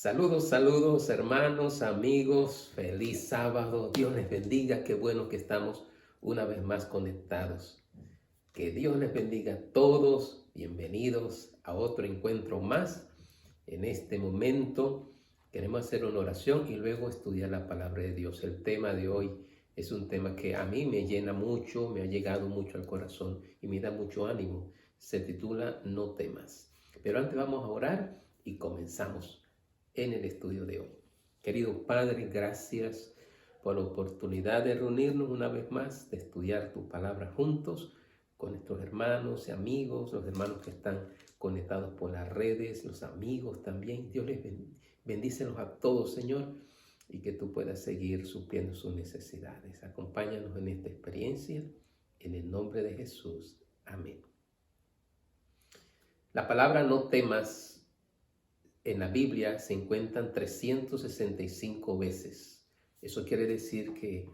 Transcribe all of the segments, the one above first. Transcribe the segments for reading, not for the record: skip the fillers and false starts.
Saludos, saludos, hermanos, amigos, feliz sábado, Dios les bendiga, qué bueno que estamos una vez más conectados. Que Dios les bendiga a todos, bienvenidos a otro encuentro más. En este momento queremos hacer una oración y luego estudiar la palabra de Dios. El tema de hoy es un tema que a mí me llena mucho, me ha llegado mucho al corazón y me da mucho ánimo. Se titula No temas. Pero antes vamos a orar y comenzamos en el estudio de hoy. Querido Padre, gracias por la oportunidad de reunirnos una vez más, de estudiar tu palabra juntos con nuestros hermanos y amigos, los hermanos que están conectados por las redes, los amigos también. Dios les bendícelos a todos, Señor, y que tú puedas seguir supliendo sus necesidades. Acompáñanos en esta experiencia, en el nombre de Jesús. Amén. La palabra no temas en la Biblia se encuentran 365 veces. Eso quiere decir que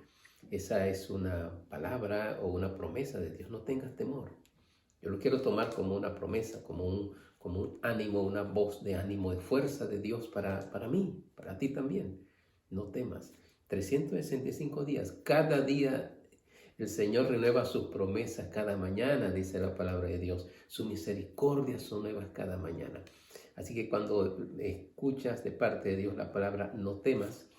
esa es una palabra o una promesa de Dios. No tengas temor. Yo lo quiero tomar como una promesa, como un ánimo, una voz de ánimo, de fuerza de Dios para mí, para ti también. No temas. 365 días. Cada día el Señor renueva sus promesas cada mañana, dice la palabra de Dios. Sus misericordias son nuevas cada mañana. Así que cuando escuchas de parte de Dios la palabra no temas,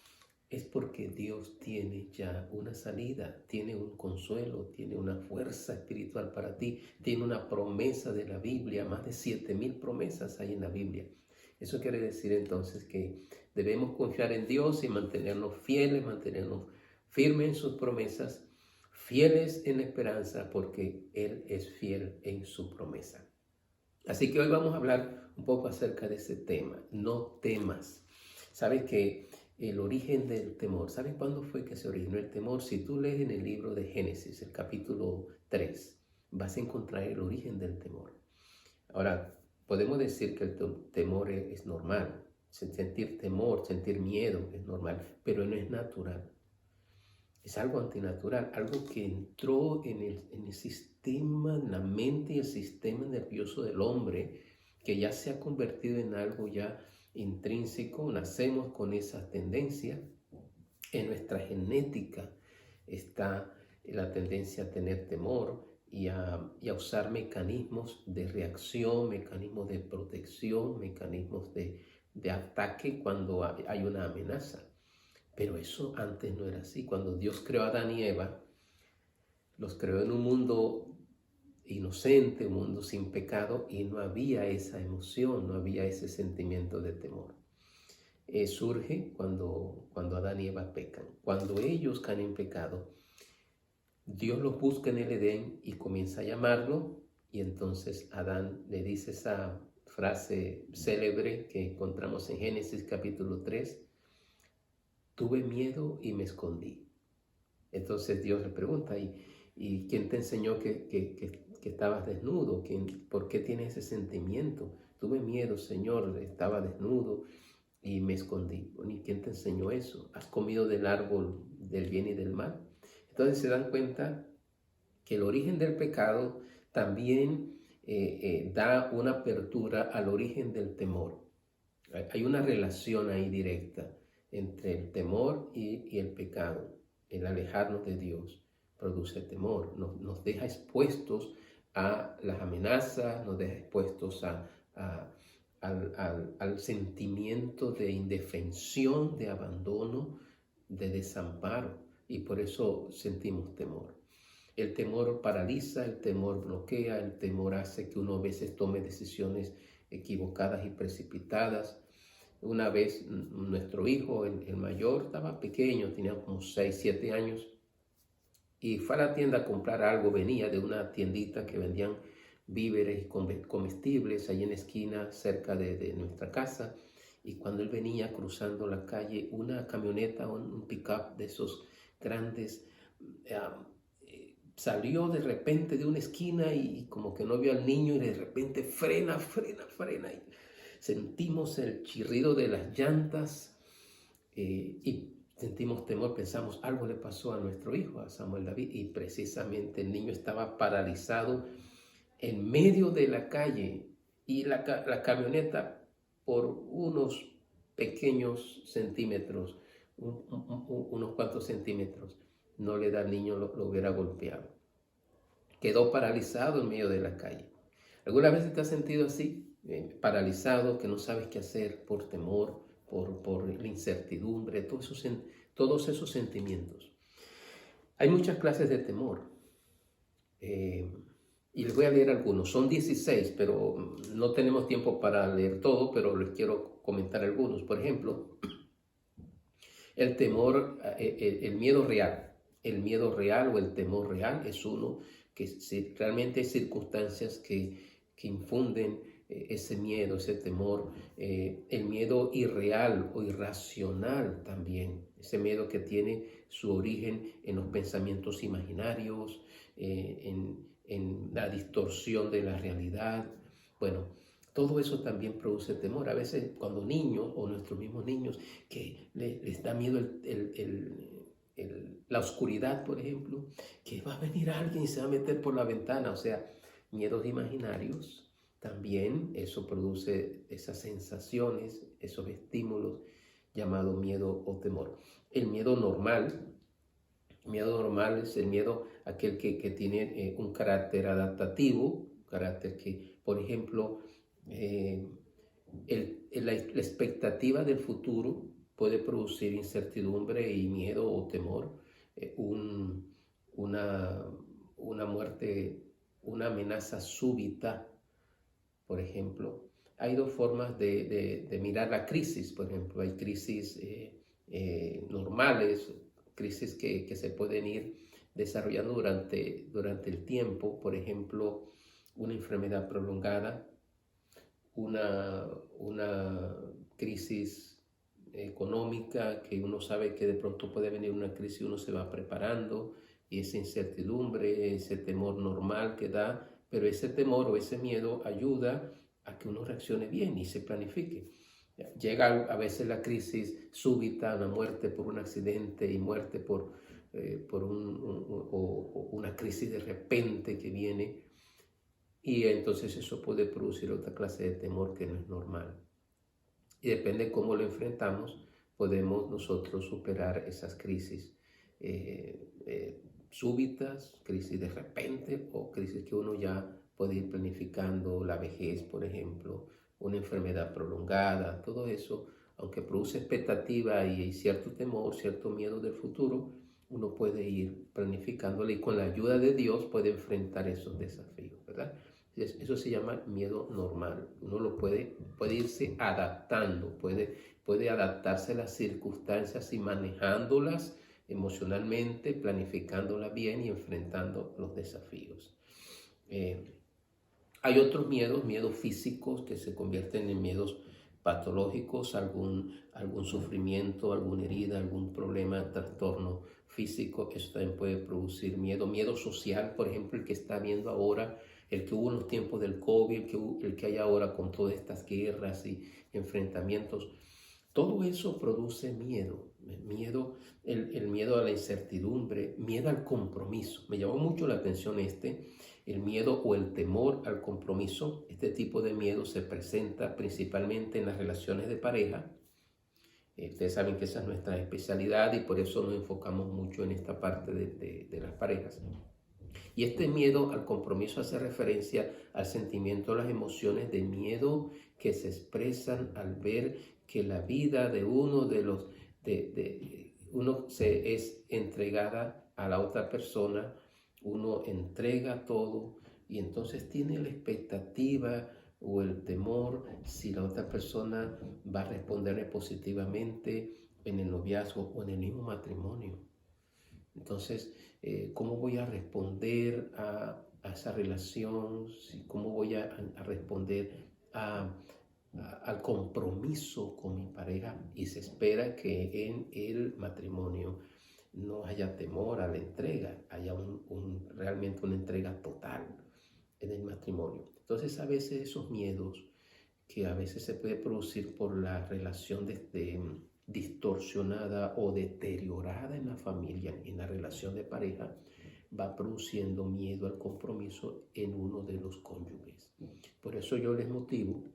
es porque Dios tiene ya una salida, tiene un consuelo, tiene una fuerza espiritual para ti, tiene una promesa de la Biblia, más de 7,000 promesas hay en la Biblia. Eso quiere decir entonces que debemos confiar en Dios y mantenernos fieles, mantenernos firmes en sus promesas, fieles en la esperanza, porque Él es fiel en su promesa. Así que hoy vamos a hablar un poco acerca de ese tema, no temas. Sabes que el origen del temor, ¿sabes cuándo fue que se originó el temor? Si tú lees en el libro de Génesis, el capítulo 3, vas a encontrar el origen del temor. Ahora, podemos decir que el temor es normal, sentir temor, sentir miedo es normal, pero no es natural. Es algo antinatural, algo que entró en el sistema, en la mente y el sistema nervioso del hombre, que ya se ha convertido en algo ya intrínseco. Nacemos con esa tendencia. En nuestra genética está la tendencia a tener temor y a usar mecanismos de reacción, mecanismos de protección, mecanismos de ataque cuando hay una amenaza. Pero eso antes no era así. Cuando Dios creó a Adán y Eva, los creó en un mundo inocente, un mundo sin pecado, y no había esa emoción, no había ese sentimiento de temor. Surge cuando Adán y Eva pecan. Cuando ellos caen en pecado, Dios los busca en el Edén y comienza a llamarlo, y entonces Adán le dice esa frase célebre que encontramos en Génesis capítulo 3, tuve miedo y me escondí. Entonces Dios le pregunta, ¿y quién te enseñó que estabas desnudo? ¿Por qué tienes ese sentimiento? Tuve miedo, Señor, estaba desnudo y me escondí. ¿Y quién te enseñó eso? ¿Has comido del árbol del bien y del mal? Entonces se dan cuenta que el origen del pecado también da una apertura al origen del temor. Hay una relación ahí directa entre el temor y el pecado. El alejarnos de Dios produce temor, nos deja expuestos a las amenazas, nos deja expuestos al sentimiento de indefensión, de abandono, de desamparo, y por eso sentimos temor. El temor paraliza, el temor bloquea, el temor hace que uno a veces tome decisiones equivocadas y precipitadas. Una vez nuestro hijo, el mayor, estaba pequeño, tenía como 6, 7 años, y fue a la tienda a comprar algo. Venía de una tiendita que vendían víveres y comestibles ahí en la esquina cerca de nuestra casa, y cuando él venía cruzando la calle, una camioneta, un pick-up de esos grandes, salió de repente de una esquina y como que no vio al niño, y de repente frena, y sentimos el chirrido de las llantas, y sentimos temor. Pensamos, algo le pasó a nuestro hijo, a Samuel David, y precisamente el niño estaba paralizado en medio de la calle, y la camioneta por unos pequeños centímetros, unos cuantos centímetros, no le da al niño, lo hubiera golpeado. Quedó paralizado en medio de la calle. ¿Alguna vez te has sentido así? Paralizado, que no sabes qué hacer por temor, por la incertidumbre, todos esos sentimientos. Hay muchas clases de temor. Y les voy a leer algunos. Son 16, pero no tenemos tiempo para leer todo, pero les quiero comentar algunos. Por ejemplo, el temor, el miedo real. El miedo real o el temor real es uno que realmente hay circunstancias que infunden ese miedo, ese temor. El miedo irreal o irracional también. Ese miedo que tiene su origen en los pensamientos imaginarios, en la distorsión de la realidad. Bueno, todo eso también produce temor. A veces cuando niños o nuestros mismos niños que les da miedo la oscuridad, por ejemplo, que va a venir alguien y se va a meter por la ventana, o sea, miedos imaginarios, también eso produce esas sensaciones, esos estímulos llamados miedo o temor. El miedo normal es el miedo aquel que tiene un carácter adaptativo, un carácter que, por ejemplo, la expectativa del futuro puede producir incertidumbre y miedo o temor, una muerte, una amenaza súbita, por ejemplo. Hay dos formas de mirar la crisis, por ejemplo, hay crisis normales, crisis que se pueden ir desarrollando durante el tiempo, por ejemplo, una enfermedad prolongada, una crisis económica, que uno sabe que de pronto puede venir una crisis, uno se va preparando, y esa incertidumbre, ese temor normal que da, pero ese temor o ese miedo ayuda a que uno reaccione bien y se planifique. Llega a veces la crisis súbita, la muerte por un accidente y muerte por una crisis de repente que viene, y entonces eso puede producir otra clase de temor que no es normal. Y depende de cómo lo enfrentamos, podemos nosotros superar esas crisis súbitas, crisis de repente o crisis que uno ya puede ir planificando, la vejez, por ejemplo, una enfermedad prolongada, todo eso, aunque produce expectativa y hay cierto temor, cierto miedo del futuro, uno puede ir planificándolo y con la ayuda de Dios puede enfrentar esos desafíos, ¿verdad? Eso se llama miedo normal. Uno lo puede irse adaptando, puede adaptarse a las circunstancias y manejándolas emocionalmente, planificándolas bien y enfrentando los desafíos. Hay otros miedos físicos que se convierten en miedos patológicos, algún sufrimiento, alguna herida, algún problema, trastorno físico. Eso también puede producir miedo social, por ejemplo, el que está viendo ahora, el que hubo en los tiempos del COVID, el que hay ahora con todas estas guerras y enfrentamientos. Todo eso produce miedo, el miedo a la incertidumbre, miedo al compromiso. Me llamó mucho la atención el miedo o el temor al compromiso. Este tipo de miedo se presenta principalmente en las relaciones de pareja. Ustedes saben que esa es nuestra especialidad y por eso nos enfocamos mucho en esta parte de las parejas. Y este miedo al compromiso hace referencia al sentimiento, a las emociones de miedo que se expresan al ver que la vida de uno uno se es entregada a la otra persona, uno entrega todo y entonces tiene la expectativa o el temor si la otra persona va a responderle positivamente en el noviazgo o en el mismo matrimonio. Entonces, ¿cómo voy a responder a esa relación? ¿Cómo voy a responder al compromiso con mi pareja? Y se espera que en el matrimonio no haya temor a la entrega, haya realmente una entrega total en el matrimonio. Entonces, a veces esos miedos que a veces se puede producir por la relación distorsionada o deteriorada en la familia, en la relación de pareja, va produciendo miedo al compromiso en uno de los cónyuges. Por eso yo les motivo,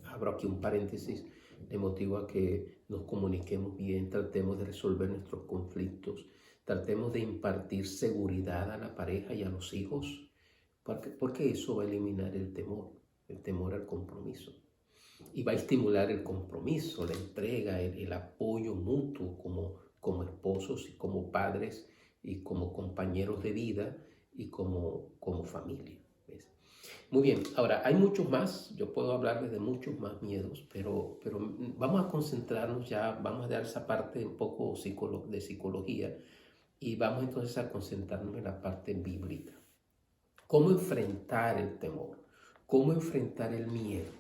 abro aquí un paréntesis, le motivo a que nos comuniquemos bien, tratemos de resolver nuestros conflictos, tratemos de impartir seguridad a la pareja y a los hijos, porque eso va a eliminar el temor al compromiso. Y va a estimular el compromiso, la entrega, el apoyo mutuo como esposos y como padres y como compañeros de vida y como familia. ¿Ves? Muy bien, ahora hay muchos más, yo puedo hablarles de muchos más miedos, pero vamos a concentrarnos ya, vamos a dar esa parte un poco de psicología y vamos entonces a concentrarnos en la parte bíblica. ¿Cómo enfrentar el temor? ¿Cómo enfrentar el miedo?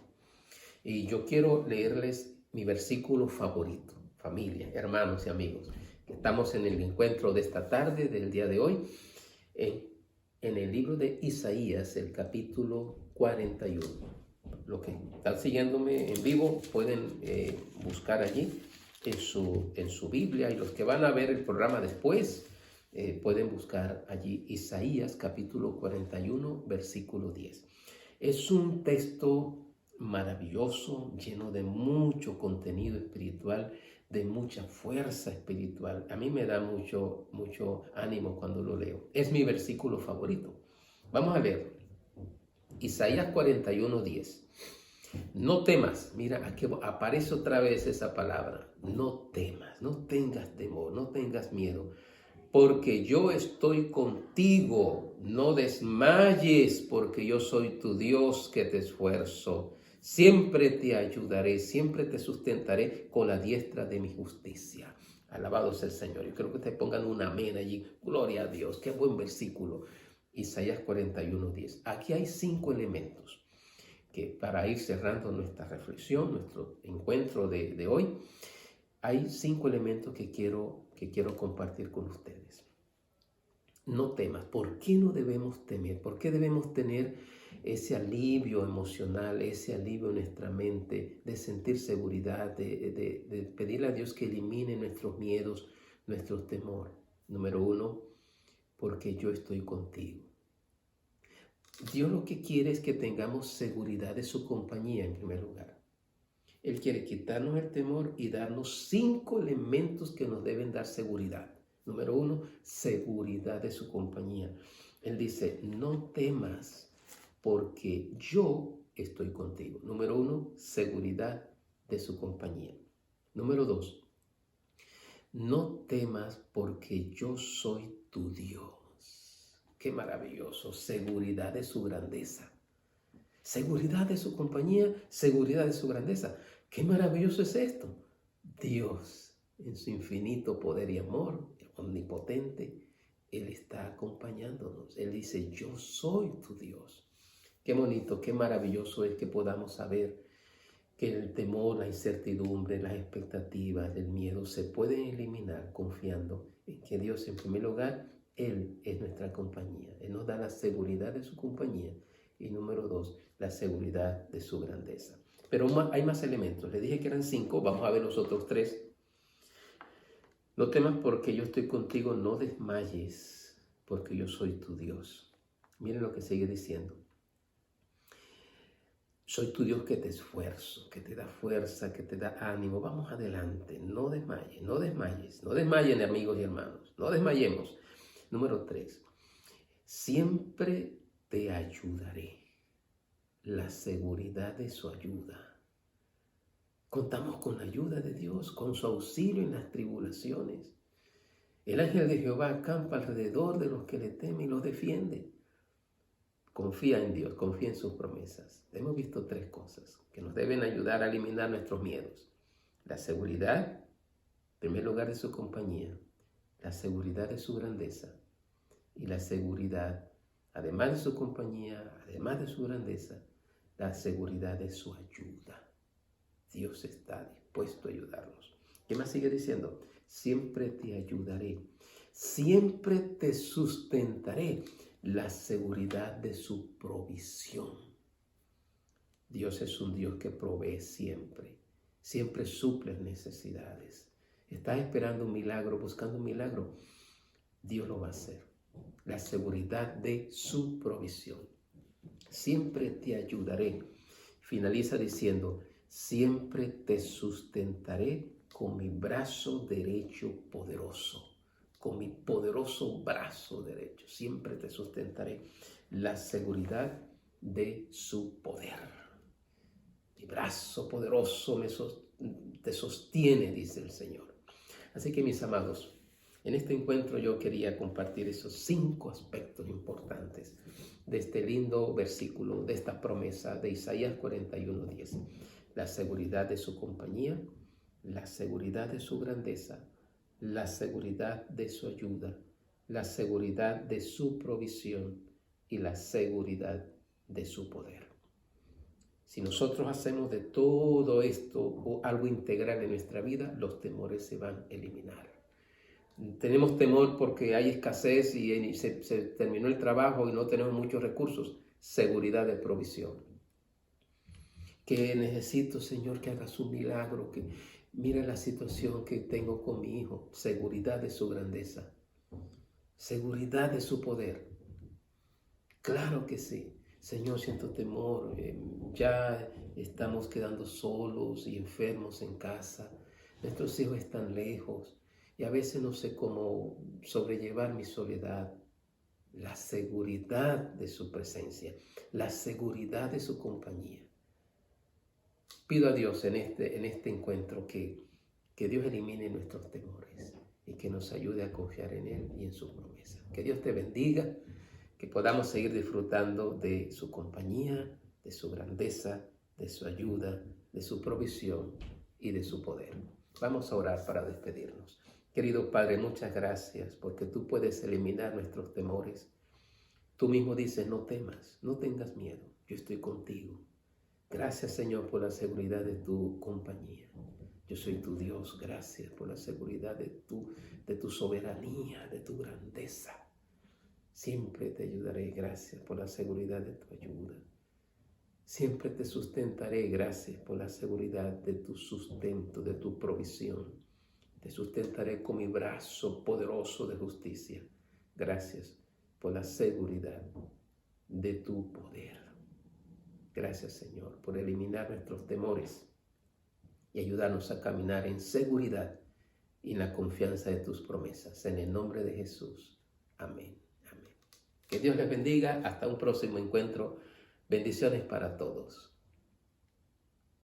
Y yo quiero leerles mi versículo favorito, familia, hermanos y amigos, que estamos en el encuentro de esta tarde, del día de hoy, en el libro de Isaías, el capítulo 41. Los que están siguiéndome en vivo pueden buscar allí en su Biblia, y los que van a ver el programa después pueden buscar allí Isaías capítulo 41, versículo 10. Es un texto maravilloso, lleno de mucho contenido espiritual, de mucha fuerza espiritual. A mí me da mucho ánimo cuando lo leo. Es mi versículo favorito. Vamos a leer. Isaías 41, 10. No temas. Mira, aquí aparece otra vez esa palabra. No temas, no tengas temor, no tengas miedo. Porque yo estoy contigo. No desmayes, porque yo soy tu Dios que te esfuerzo. Siempre te ayudaré, siempre te sustentaré con la diestra de mi justicia. Alabado sea el Señor. Yo creo que te pongan un amén allí. Gloria a Dios. Qué buen versículo. Isaías 41, 10. Aquí hay 5 elementos que para ir cerrando nuestra reflexión, nuestro encuentro de hoy, hay 5 elementos que quiero compartir con ustedes. No temas. ¿Por qué no debemos temer? ¿Por qué debemos tener ese alivio emocional, ese alivio en nuestra mente, de sentir seguridad, de pedirle a Dios que elimine nuestros miedos, nuestros temores? Número 1, porque yo estoy contigo. Dios lo que quiere es que tengamos seguridad de su compañía en primer lugar. Él quiere quitarnos el temor y darnos 5 elementos que nos deben dar seguridad. Número 1, seguridad de su compañía. Él dice, no temas porque yo estoy contigo. Número 1, seguridad de su compañía. Número 2, no temas porque yo soy tu Dios. Qué maravilloso, seguridad de su grandeza. Seguridad de su compañía, seguridad de su grandeza. Qué maravilloso es esto. Dios, en su infinito poder y amor, omnipotente, Él está acompañándonos. Él dice, yo soy tu Dios. Qué bonito, qué maravilloso es que podamos saber que el temor, la incertidumbre, las expectativas, el miedo se pueden eliminar confiando en que Dios, en primer lugar, Él es nuestra compañía. Él nos da la seguridad de su compañía. Y número 2, la seguridad de su grandeza. Pero hay más elementos. Le dije que eran 5, vamos a ver los otros 3. No temas porque yo estoy contigo, no desmayes porque yo soy tu Dios. Miren lo que sigue diciendo. Soy tu Dios que te esfuerzo, que te da fuerza, que te da ánimo. Vamos adelante, no desmayes, no desmayes. No desmayen, amigos y hermanos, no desmayemos. Número 3, siempre te ayudaré. La seguridad de su ayuda. Contamos con la ayuda de Dios, con su auxilio en las tribulaciones. El ángel de Jehová acampa alrededor de los que le temen y los defiende. Confía en Dios, confía en sus promesas. Hemos visto 3 cosas que nos deben ayudar a eliminar nuestros miedos. La seguridad, en primer lugar, de su compañía. La seguridad de su grandeza. Y la seguridad, además de su compañía, además de su grandeza, la seguridad de su ayuda. Dios está dispuesto a ayudarnos. ¿Qué más sigue diciendo? Siempre te ayudaré. Siempre te sustentaré. La seguridad de su provisión. Dios es un Dios que provee siempre. Siempre suple necesidades. Estás esperando un milagro, buscando un milagro. Dios lo va a hacer. La seguridad de su provisión. Siempre te ayudaré. Finaliza diciendo, Siempre te sustentaré con mi brazo derecho poderoso. Con mi poderoso brazo derecho. Siempre te sustentaré. La seguridad de su poder. Mi brazo poderoso te sostiene, dice el Señor. Así que, mis amados, en este encuentro yo quería compartir esos 5 aspectos importantes de este lindo versículo, de esta promesa de Isaías 41:10. La seguridad de su compañía, la seguridad de su grandeza, la seguridad de su ayuda, la seguridad de su provisión y la seguridad de su poder. Si nosotros hacemos de todo esto algo integral en nuestra vida, los temores se van a eliminar. Tenemos temor porque hay escasez y se terminó el trabajo y no tenemos muchos recursos. Seguridad de provisión. Que necesito, Señor, que hagas un milagro, que mira la situación que tengo con mi hijo. Seguridad de su grandeza. Seguridad de su poder. Claro que sí. Señor, siento temor, ya estamos quedando solos y enfermos en casa, nuestros hijos están lejos y a veces no sé cómo sobrellevar mi soledad. La seguridad de su presencia, la seguridad de su compañía. Pido a Dios en este encuentro que Dios elimine nuestros temores y que nos ayude a confiar en Él y en sus promesas. Que Dios te bendiga. Que podamos seguir disfrutando de su compañía, de su grandeza, de su ayuda, de su provisión y de su poder. Vamos a orar para despedirnos. Querido Padre, muchas gracias porque tú puedes eliminar nuestros temores. Tú mismo dices, no temas, no tengas miedo, yo estoy contigo. Gracias, Señor, por la seguridad de tu compañía. Yo soy tu Dios, gracias por la seguridad de tu soberanía, de tu grandeza. Siempre te ayudaré, gracias por la seguridad de tu ayuda. Siempre te sustentaré, gracias por la seguridad de tu sustento, de tu provisión. Te sustentaré con mi brazo poderoso de justicia. Gracias por la seguridad de tu poder. Gracias, Señor, por eliminar nuestros temores y ayudarnos a caminar en seguridad y en la confianza de tus promesas. En el nombre de Jesús. Amén. Que Dios les bendiga. Hasta un próximo encuentro. Bendiciones para todos.